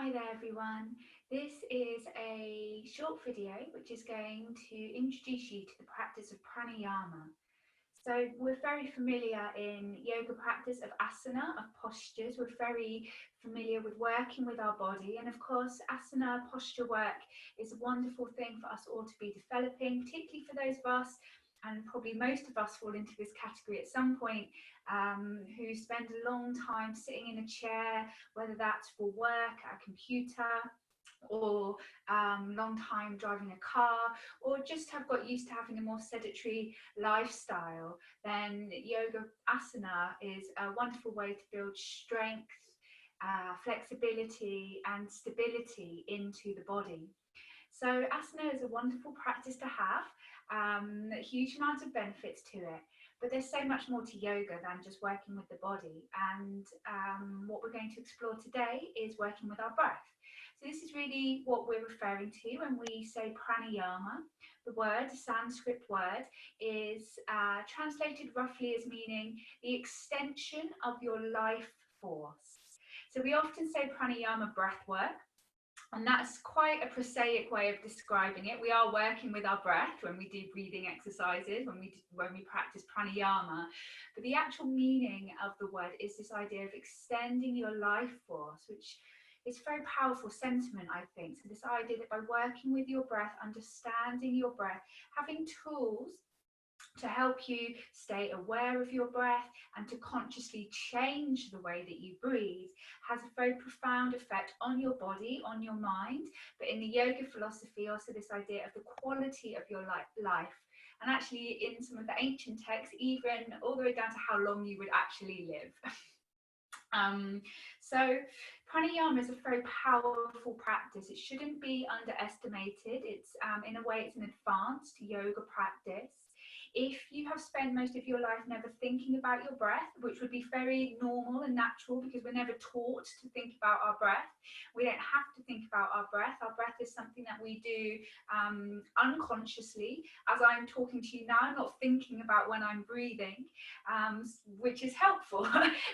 Hi there everyone. This is a short video which is going to introduce you to the practice of pranayama. So we're very familiar in yoga practice of asana, of postures. We're very familiar with working with our body, and of course asana posture work is a wonderful thing for us all to be developing, particularly for those of us, and probably most of us fall into this category at some point, who spend a long time sitting in a chair, whether that's for work, at a computer, or long time driving a car, or just have got used to having a more sedentary lifestyle. Then yoga asana is a wonderful way to build strength, flexibility and stability into the body. So asana is a wonderful practice to have, a huge amount of benefits to it, but there's so much more to yoga than just working with the body. And what we're going to explore today is working with our breath. So this is really what we're referring to when we say pranayama. The word, the Sanskrit word, is translated roughly as meaning the extension of your life force. So we often say pranayama breath work, and that's quite a prosaic way of describing it. We are working with our breath when we do breathing exercises, when we practice pranayama. But the actual meaning of the word is this idea of extending your life force, which is a very powerful sentiment, I think. So this idea that by working with your breath, understanding your breath, having tools to help you stay aware of your breath and to consciously change the way that you breathe, has a very profound effect on your body, on your mind, but in the yoga philosophy also this idea of the quality of your life. And actually in some of the ancient texts, even all the way down to how long you would actually live. So pranayama is a very powerful practice. It shouldn't be underestimated. It's in a way, it's an advanced yoga practice. If you have spent most of your life never thinking about your breath, which would be very normal and natural because we're never taught to think about our breath, we don't have to think about our breath. Our breath is something that we do unconsciously. As I'm talking to you now, I'm not thinking about when I'm breathing, which is helpful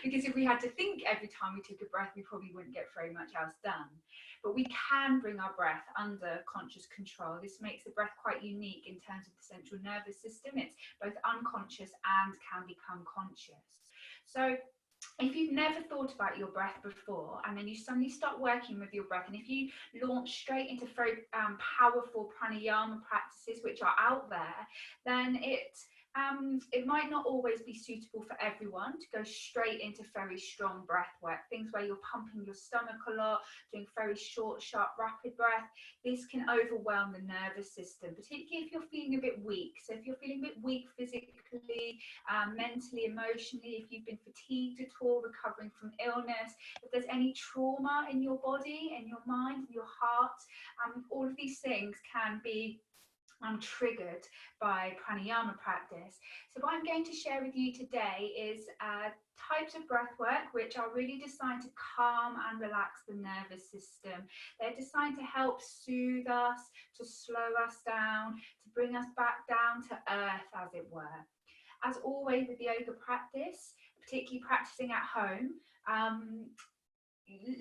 because if we had to think every time we took a breath, we probably wouldn't get very much else done. But we can bring our breath under conscious control. This makes the breath quite unique in terms of the central nervous system. It's both unconscious and can become conscious. So if you've never thought about your breath before, and then you suddenly start working with your breath, and if you launch straight into very powerful pranayama practices which are out there, then it might not always be suitable for everyone to go straight into very strong breath work, things where you're pumping your stomach a lot, doing very short, sharp, rapid breath. This can overwhelm the nervous system, particularly if you're feeling a bit weak. So if you're feeling a bit weak physically, mentally, emotionally, if you've been fatigued at all, recovering from illness, if there's any trauma in your body, in your mind, in your heart, all of these things can be triggered by pranayama practice. So what I'm going to share with you today is types of breath work which are really designed to calm and relax the nervous system. They're designed to help soothe us, to slow us down, to bring us back down to earth, as it were. As always with yoga practice, particularly practicing at home,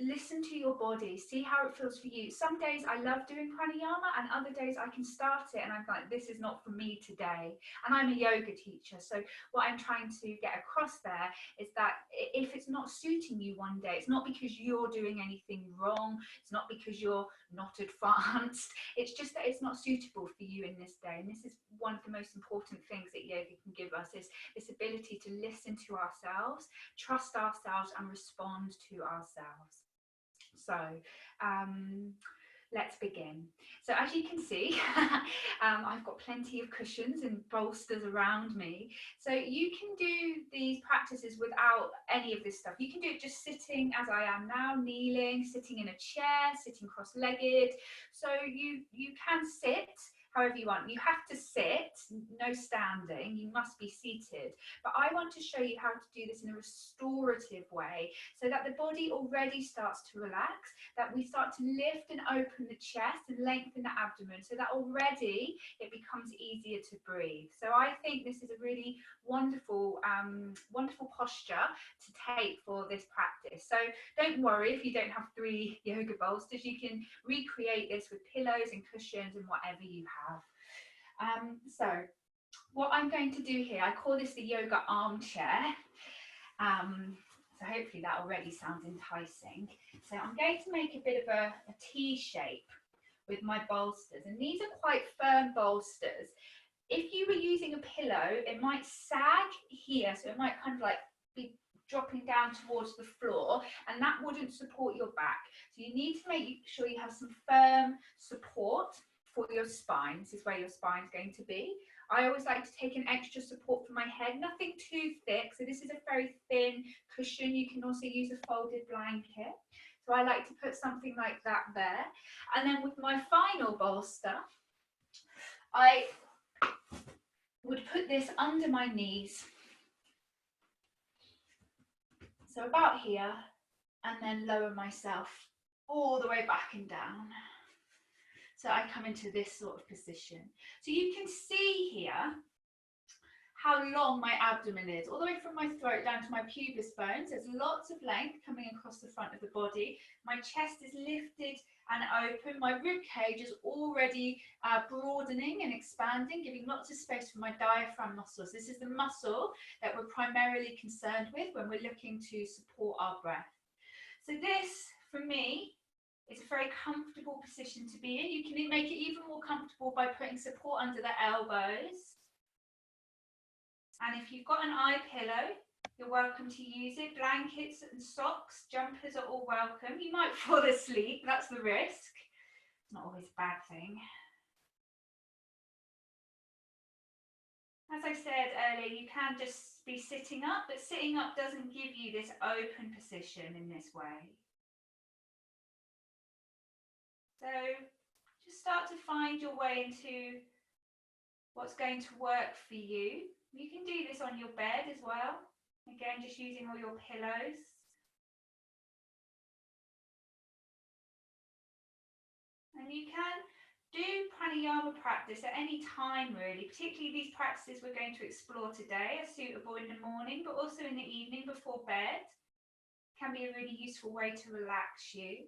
listen to your body, see how it feels for you. Some days I love doing pranayama, and other days I can start it and I'm like, this is not for me today. And I'm a yoga teacher, so what I'm trying to get across there is that if it's not suiting you one day, it's not because you're doing anything wrong, it's not because you're not advanced, it's just that it's not suitable for you in this day. And this is one of the most important things that yoga can give us, is this ability to listen to ourselves, trust ourselves and respond to ourselves. So let's begin. So as you can see, I've got plenty of cushions and bolsters around me. So you can do these practices without any of this stuff. You can do it just sitting as I am now, kneeling, sitting in a chair, sitting cross-legged. So you can sit, however you want. You have to sit, no standing, you must be seated. But I want to show you how to do this in a restorative way so that the body already starts to relax, that we start to lift and open the chest and lengthen the abdomen so that already it becomes easier to breathe. So I think this is a really wonderful, wonderful posture to take for this practice. So don't worry if you don't have 3 yoga bolsters, you can recreate this with pillows and cushions and whatever you have. So what I'm going to do here, I call this the yoga armchair. So hopefully that already sounds enticing. So I'm going to make a bit of a T shape with my bolsters, and these are quite firm bolsters. If you were using a pillow, it might sag here, so it might kind of like be dropping down towards the floor, and that wouldn't support your back. So you need to make sure you have some firm support for your spine. This is where your spine is going to be. I always like to take an extra support for my head, nothing too thick. So this is a very thin cushion. You can also use a folded blanket. So I like to put something like that there. And then with my final bolster, I would put this under my knees. So about here, and then lower myself all the way back and down. So I come into this sort of position. So you can see here how long my abdomen is, all the way from my throat down to my pubis bones. There's lots of length coming across the front of the body. My chest is lifted and open. My rib cage is already broadening and expanding, giving lots of space for my diaphragm muscles. This is the muscle that we're primarily concerned with when we're looking to support our breath. So this, for me, is a very comfortable position to be in. You can make it even more comfortable by putting support under the elbows. And if you've got an eye pillow, you're welcome to use it. Blankets and socks, jumpers are all welcome. You might fall asleep, that's the risk. It's not always a bad thing. As I said earlier, you can just be sitting up, but sitting up doesn't give you this open position in this way. So just start to find your way into what's going to work for you. You can do this on your bed as well. Again, just using all your pillows. And you can do pranayama practice at any time really, particularly these practices we're going to explore today are suitable in the morning, but also in the evening before bed. Can be a really useful way to relax you.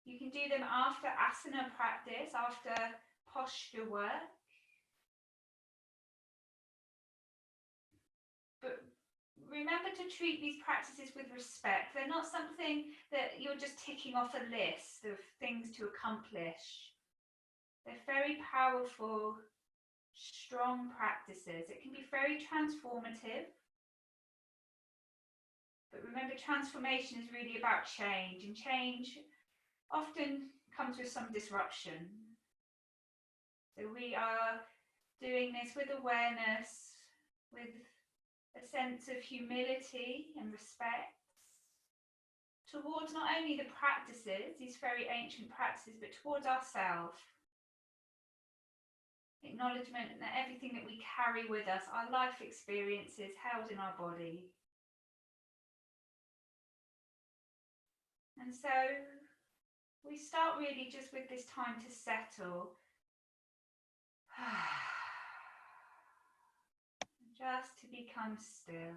You can do them after asana practice, after posture work. But remember to treat these practices with respect. They're not something that you're just ticking off a list of things to accomplish. They're very powerful, strong practices. It can be very transformative. But remember, transformation is really about change, and change often comes with some disruption. So we are doing this with awareness, with a sense of humility and respect towards not only the practices, these very ancient practices, but towards ourselves. Acknowledgement that everything that we carry with us, our life experiences held in our body. And so we start really just with this time to settle. Just to become still.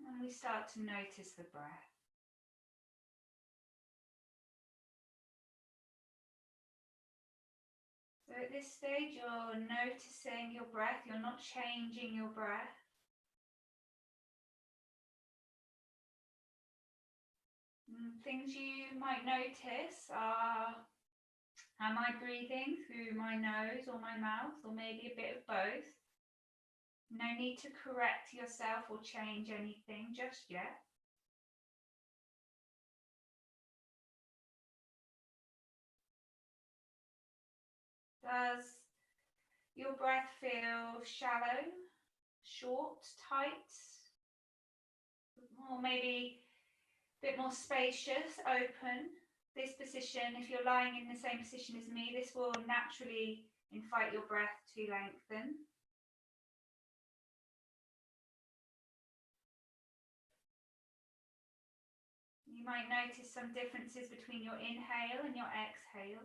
And we start to notice the breath. So at this stage, you're noticing your breath, you're not changing your breath. Things you might notice are, am I breathing through my nose or my mouth, or maybe a bit of both? No need to correct yourself or change anything just yet. Does your breath feel shallow, short, tight? Or maybe a bit more spacious, open. This position, if you're lying in the same position as me, this will naturally invite your breath to lengthen. You might notice some differences between your inhale and your exhale.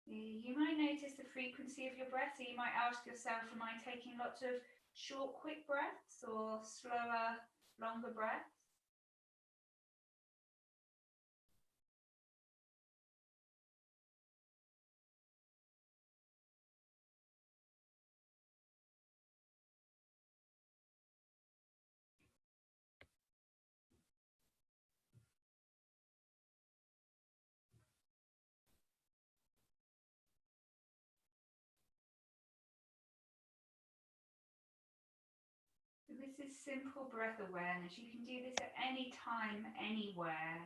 You might notice the frequency of your breath, so you might ask yourself, am I taking lots of short, quick breaths or slower, longer breaths? So this is simple breath awareness. You can do this at any time, anywhere.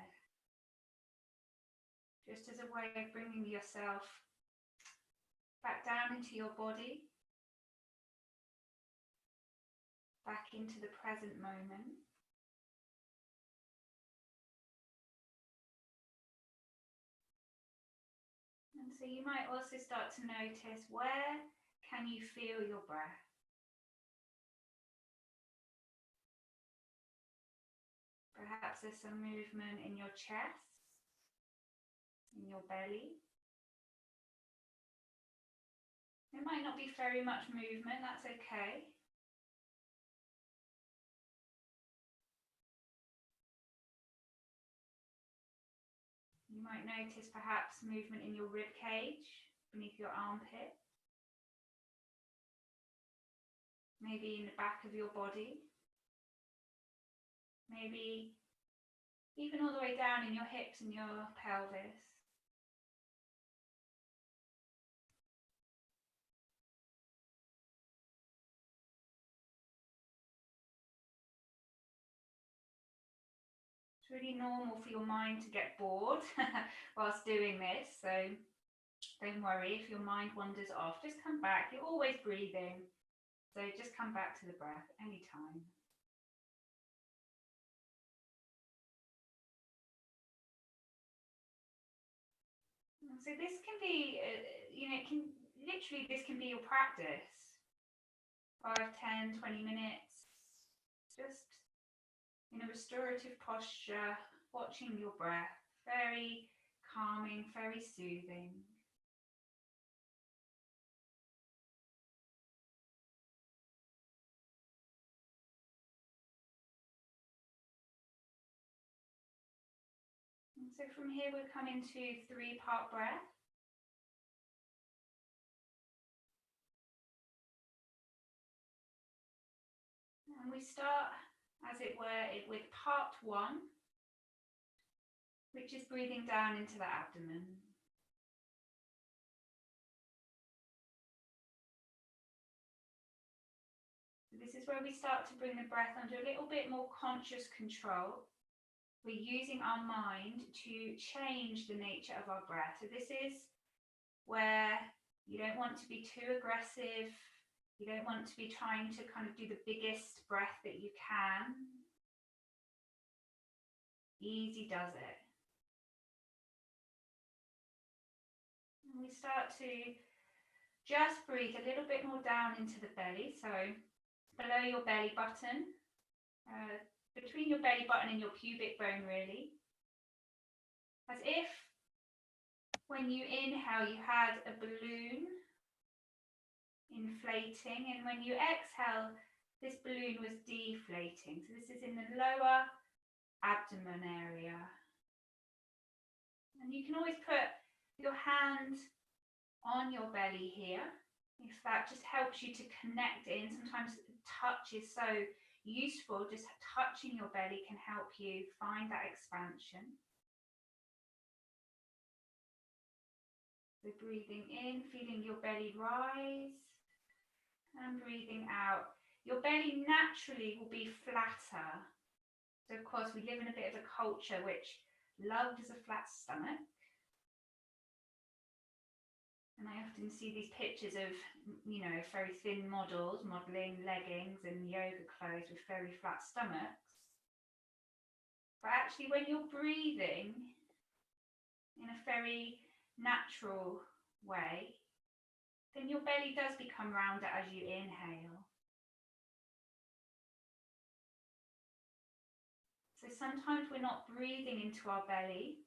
Just as a way of bringing yourself back down into your body, back into the present moment. And so you might also start to notice, where can you feel your breath? Perhaps there's some movement in your chest, in your belly. It might not be very much movement, that's okay. You might notice perhaps movement in your rib cage, beneath your armpit. Maybe in the back of your body. Maybe even all the way down in your hips and your pelvis. It's really normal for your mind to get bored whilst doing this, so don't worry if your mind wanders off. Just come back. You're always breathing, so just come back to the breath anytime. So this can be, this can be your practice. 5, 10, 20 minutes, just in a restorative posture, watching your breath, very calming, very soothing. And so from here we'll come into 3-part breath. And we start, as it were, with part 1, which is breathing down into the abdomen. So this is where we start to bring the breath under a little bit more conscious control. We're using our mind to change the nature of our breath. So this is where you don't want to be too aggressive. You don't want to be trying to kind of do the biggest breath that you can. Easy does it. And we start to just breathe a little bit more down into the belly. So below your belly button, between your belly button and your pubic bone, really. As if when you inhale, you had a balloon inflating, and when you exhale, this balloon was deflating. So this is in the lower abdomen area. And you can always put your hand on your belly here, if that just helps you to connect in. Sometimes touch is so useful, just touching your belly can help you find that expansion. So breathing in, feeling your belly rise, And breathing out. Your belly naturally will be flatter. So of course we live in a bit of a culture which loves a flat stomach. And I often see these pictures of, you know, very thin models modelling leggings and yoga clothes with very flat stomachs. But actually when you're breathing in a very natural way, then your belly does become rounder as you inhale. So sometimes we're not breathing into our belly.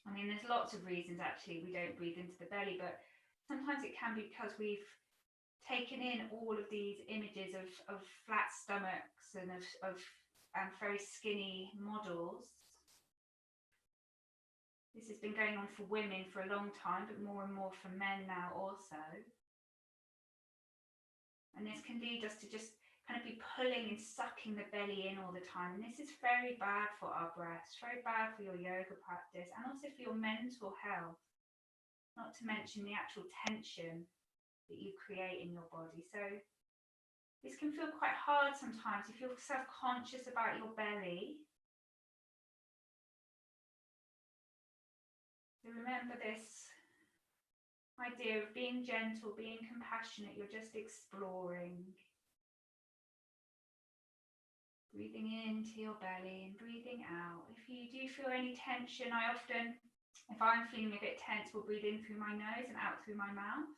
I mean, there's lots of reasons actually we don't breathe into the belly, but sometimes it can be because we've taken in all of these images of flat stomachs and of very skinny models. This has been going on for women for a long time, but more and more for men now also. And this can lead us to just kind of be pulling and sucking the belly in all the time. And this is very bad for our breaths, very bad for your yoga practice, and also for your mental health, not to mention the actual tension that you create in your body. So this can feel quite hard sometimes if you're self-conscious about your belly. So remember this idea of being gentle, being compassionate. You're just exploring. Breathing into your belly and breathing out. If you do feel any tension, I often, if I'm feeling a bit tense, will breathe in through my nose and out through my mouth.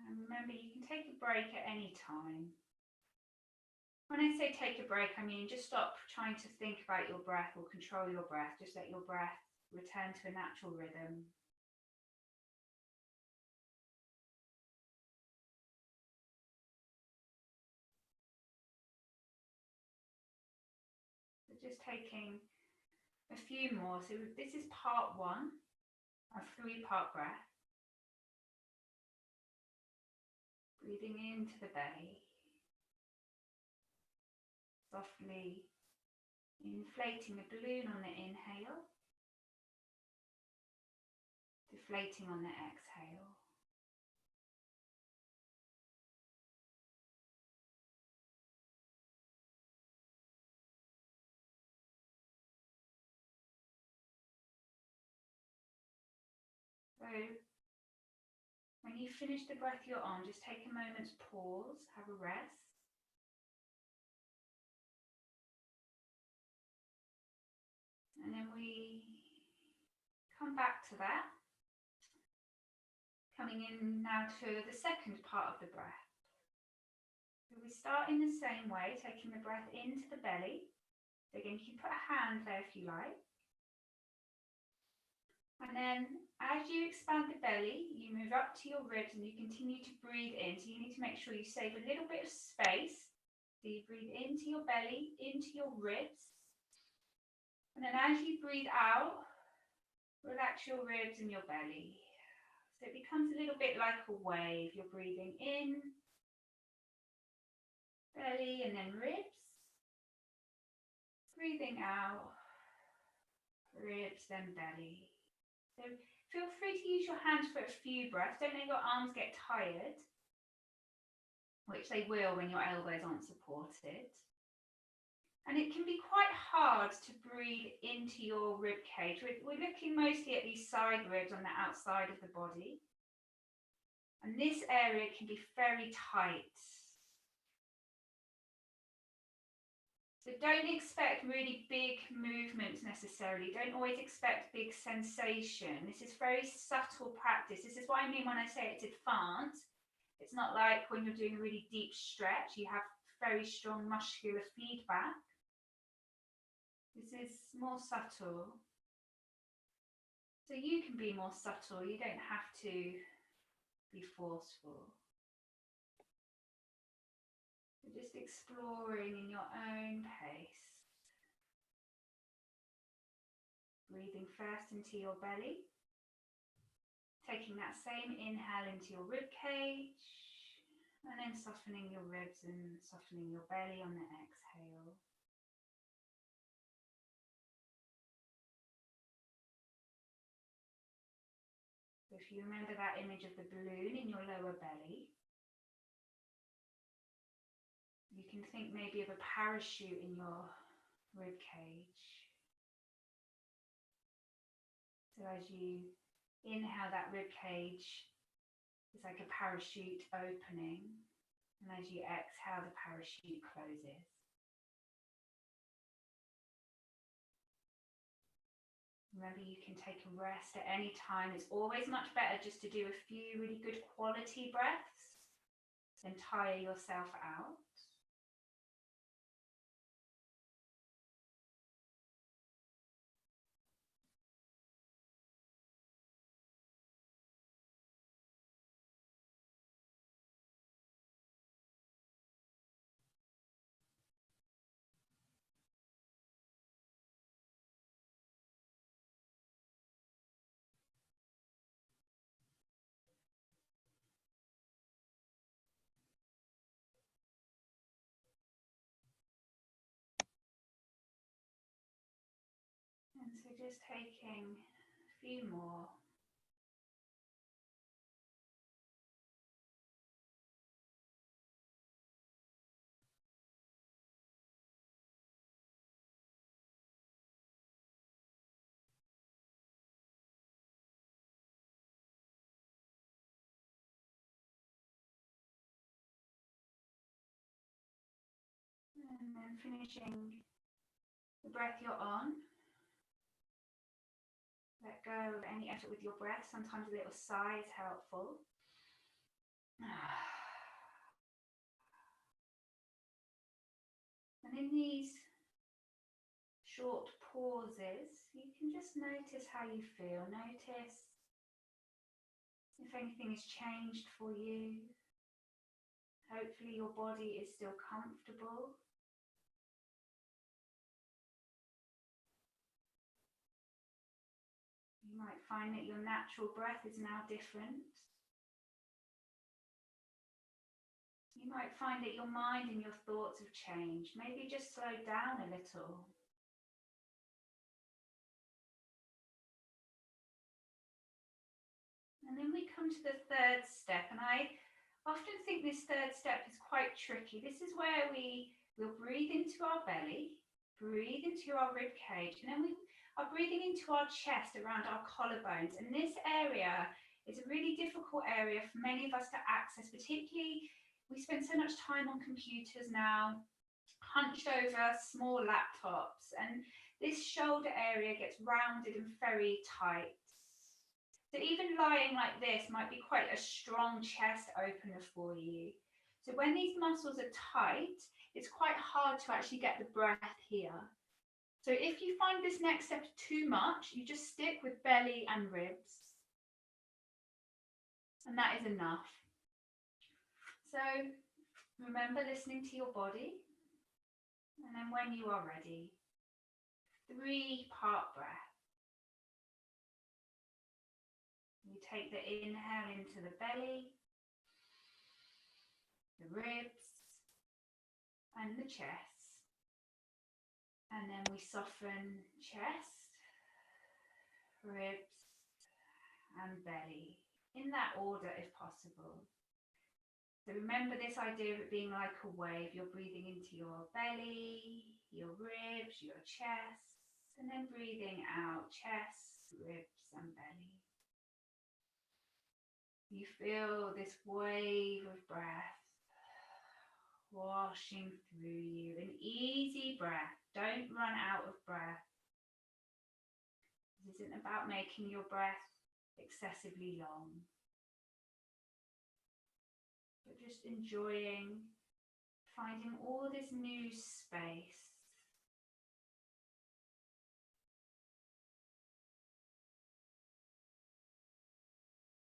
And remember, you can take a break at any time. When I say take a break, I mean just stop trying to think about your breath or control your breath. Just let your breath return to a natural rhythm. So just taking a few more. So this is part one, a 3-part breath. Breathing into the belly. Softly inflating the balloon on the inhale, deflating on the exhale. So when you finish the breath you're on, just take a moment's pause, have a rest. And then we come back to that. Coming in now to the second part of the breath. So we start in the same way, taking the breath into the belly. So again, you can put a hand there if you like. And then as you expand the belly, you move up to your ribs and you continue to breathe in. So you need to make sure you save a little bit of space. So you breathe into your belly, into your ribs. And then as you breathe out, relax your ribs and your belly. So it becomes a little bit like a wave. You're breathing in, belly, and then ribs. Breathing out, ribs, then belly. So feel free to use your hands for a few breaths. Don't let your arms get tired, which they will when your elbows aren't supported. And it can be quite hard to breathe into your rib cage. We're looking mostly at these side ribs on the outside of the body. And this area can be very tight. So don't expect really big movements necessarily. Don't always expect big sensation. This is very subtle practice. This is what I mean when I say it's advanced. It's not like when you're doing a really deep stretch, you have very strong muscular feedback. This is more subtle. So you can be more subtle. You don't have to be forceful. You're just exploring in your own pace. Breathing first into your belly. Taking that same inhale into your rib cage. And then softening your ribs and softening your belly on the exhale. So if you remember that image of the balloon in your lower belly, you can think maybe of a parachute in your rib cage. So as you inhale, that rib cage is like a parachute opening, and as you exhale, the parachute closes. Remember, you can take a rest at any time. It's always much better just to do a few really good quality breaths than tire yourself out. And so just taking a few more. And then finishing the breath you're on. Let go of any effort with your breath. Sometimes a little sigh is helpful. And in these short pauses, you can just notice how you feel. Notice if anything has changed for you. Hopefully your body is still comfortable. You might find that your natural breath is now different. You might find that your mind and your thoughts have changed. Maybe just slow down a little. And then we come to the third step, and I often think this third step is quite tricky. This is where we'll breathe into our belly, breathe into our rib cage, and then we are breathing into our chest around our collarbones. And this area is a really difficult area for many of us to access, particularly we spend so much time on computers now, hunched over small laptops, and this shoulder area gets rounded and very tight. So even lying like this might be quite a strong chest opener for you. So when these muscles are tight, it's quite hard to actually get the breath here. So if you find this next step too much, you just stick with belly and ribs. And that is enough. So remember listening to your body. And then when you are ready, 3-part breath. You take the inhale into the belly, the ribs, and the chest. And then we soften chest, ribs, and belly, in that order if possible. So remember this idea of it being like a wave. You're breathing into your belly, your ribs, your chest, and then breathing out, chest, ribs, and belly. You feel this wave of breath washing through you, an easy breath. Don't run out of breath. This isn't about making your breath excessively long, but just enjoying finding all this new space.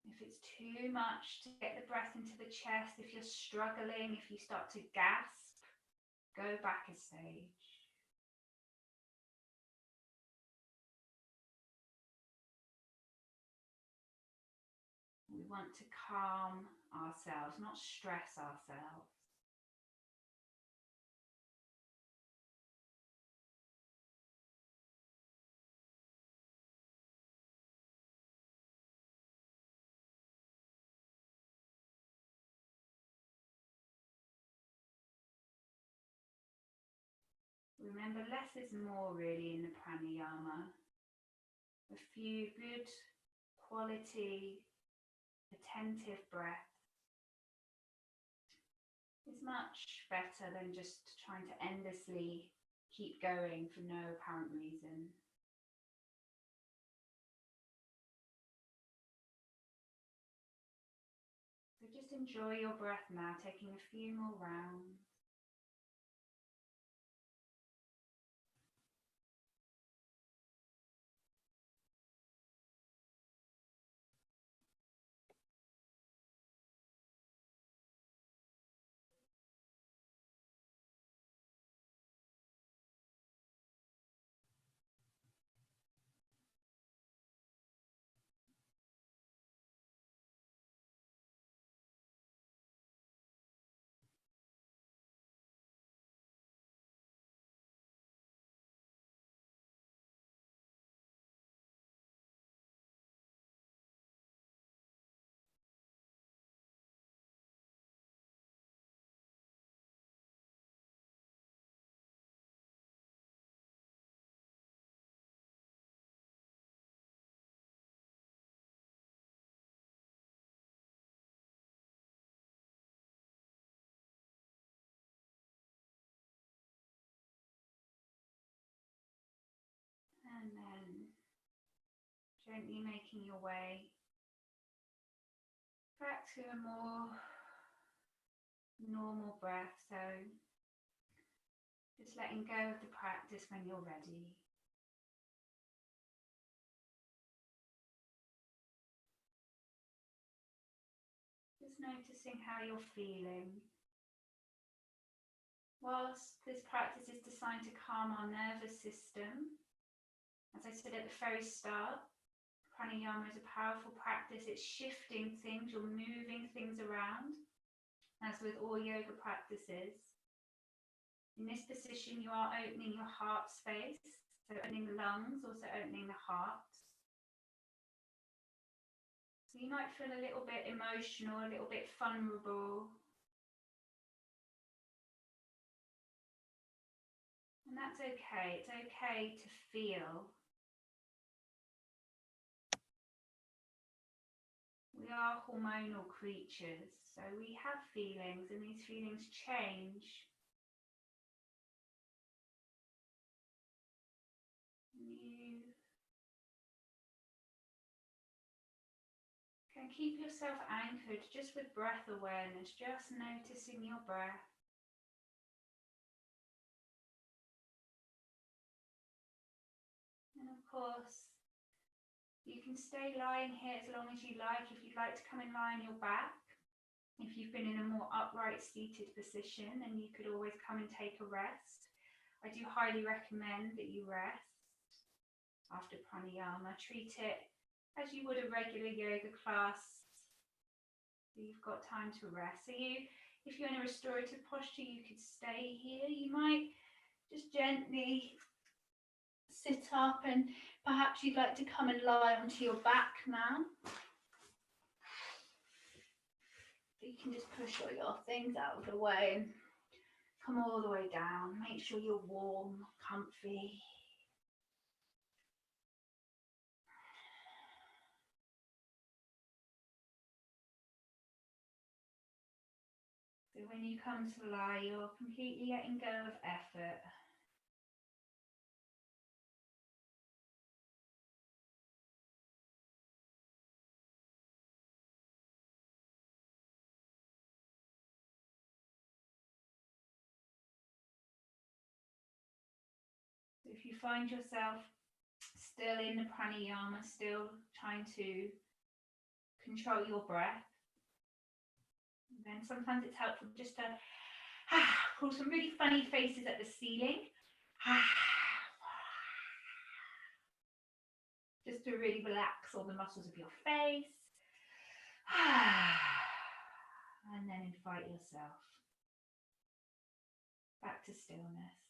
If it's too much to get the breath into the chest, if you're struggling, if you start to gasp, go back a stage. We want to calm ourselves, not stress ourselves. remember, less is more really in the pranayama. A few good quality, attentive breaths is much better than just trying to endlessly keep going for no apparent reason. So just enjoy your breath now, taking a few more rounds. And then gently making your way back to a more normal breath. So just letting go of the practice when you're ready. Just noticing how you're feeling. Whilst this practice is designed to calm our nervous system, as I said at the very start, pranayama is a powerful practice. It's shifting things, you're moving things around, as with all yoga practices. In this position, you are opening your heart space, so opening the lungs, also opening the heart. So you might feel a little bit emotional, a little bit vulnerable. And that's okay. It's okay to feel. We are hormonal creatures, so we have feelings, and these feelings change. You can keep yourself anchored just with breath awareness, just noticing your breath. And of course, you can stay lying here as long as you like. If you'd like to come and lie on your back, if you've been in a more upright seated position, then you could always come and take a rest. I do highly recommend that you rest after pranayama. Treat it as you would a regular yoga class. So you've got time to rest. So if you're in a restorative posture, you could stay here. You might just gently sit up, and perhaps you'd like to come and lie onto your back now. You can just push all your things out of the way and come all the way down. Make sure you're warm, comfy. So when you come to lie, you're completely letting go of effort. So if you find yourself still in the pranayama, still trying to control your breath, then sometimes it's helpful just to pull some really funny faces at the ceiling. Just to really relax all the muscles of your face. And then invite yourself back to stillness.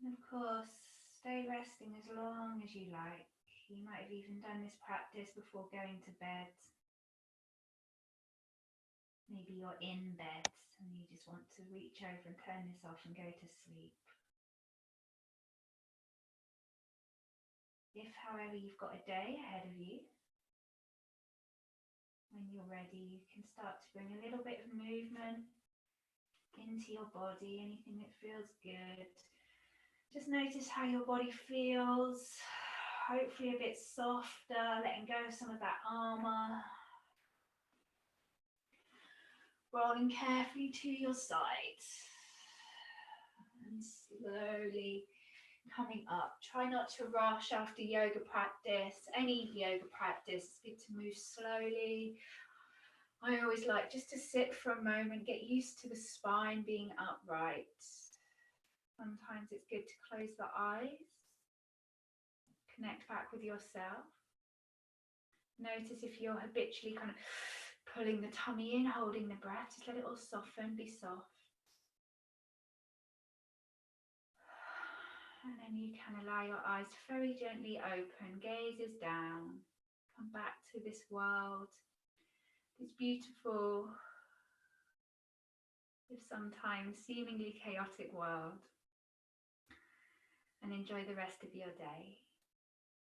And of course, stay resting as long as you like. You might have even done this practice before going to bed. Maybe you're in bed and you just want to reach over and turn this off and go to sleep. If, however, you've got a day ahead of you, when you're ready, you can start to bring a little bit of movement into your body, anything that feels good. Just notice how your body feels, hopefully a bit softer, letting go of some of that armor. Rolling carefully to your side and slowly coming up. Try not to rush after yoga practice. Any yoga practice, it's good to move slowly. I always like just to sit for a moment, get used to the spine being upright. Sometimes it's good to close the eyes, connect back with yourself. Notice if you're habitually kind of pulling the tummy in, holding the breath, just let it all soften, be soft. And then you can allow your eyes to very gently open, gazes down, come back to this world, this beautiful, if sometimes seemingly chaotic world, and enjoy the rest of your day.